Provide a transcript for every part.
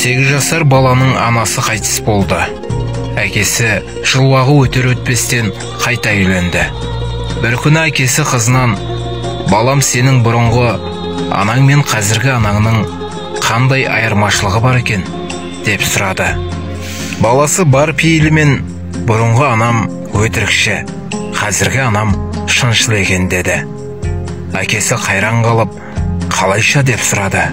8 жасар баланың анасы қайтыс болды. Әкесі жыл уақыт өтер өтпестен қайта үйленді. Bir күні әкесі қызынан: "Балам, сенің бұрынғы анаң мен қазіргі анаңның қандай айырмашылығы бар екен?" деп сұрады. Баласы бар пейілімен: "Бұрынғы анам өтірікші, қазіргі анам шыншыл екен" деді. Әкесі қайран қалып: "Қалайша?" деп сұрады.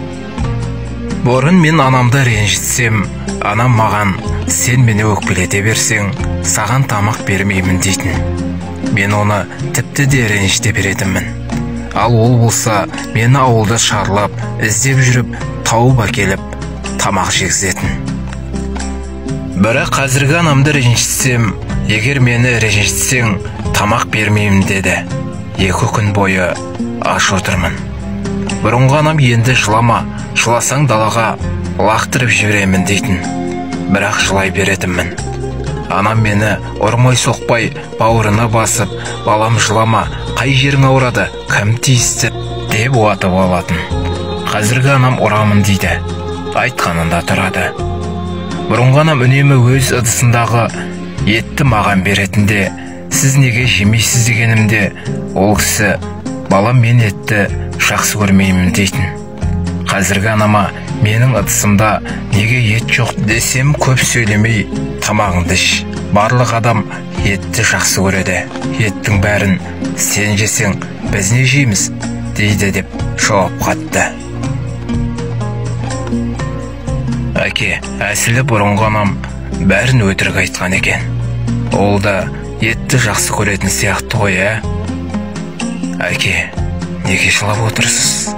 "Бұрын мен анамды ренжітсем, анам маған: сен мені өкпелете берсең, саған тамақ бермеймін дейтін. Мен оны тіпті де ренжіте беретінмін. Ал ол болса, мені ауылда шарлап, іздеп жүріп, тауып әкеліп, тамақ жегізетін. Бірақ қазіргі анамды ренжітсем, егер мені ренжітсең, тамақ бермеймін" деді. "2 күн бойы аш отырмын. Бұрынғы анам енді жылама, жыласаң далаға лақтырып жіберемін дейтін. Бірақ жылай беретінмін. Анам мені ұрмай соқпай бауырына басып: "Балам, жылама, қай жерің ауырады, кім тиісті?" деп уатып алатын. Қазіргі анам ұрамын дейді, айтқанында тұрады. Бұрынғы анам үнемі өз ыдысындағы етті маған беретінде, "Сіз неге жемейсіз?" дегенімде, ол кісі: "Балам, мен етті жақсы көрмеймін" дейтін. Қазіргі анама менің ыдысымда неге ет жоқ десем, көп сөйлемей тамағыңды іш. Барлық адам етті жақсы көреді. Еттің бәрін сен жесең, біз не жейміз дейді" деп жауап қатты. Әке, әсілі бұрынғы анам бәрін өтірік айтқан екен. Ол да етті жақсы көретін сияқты ғой, ә? Әке, неге жылап отырсыз?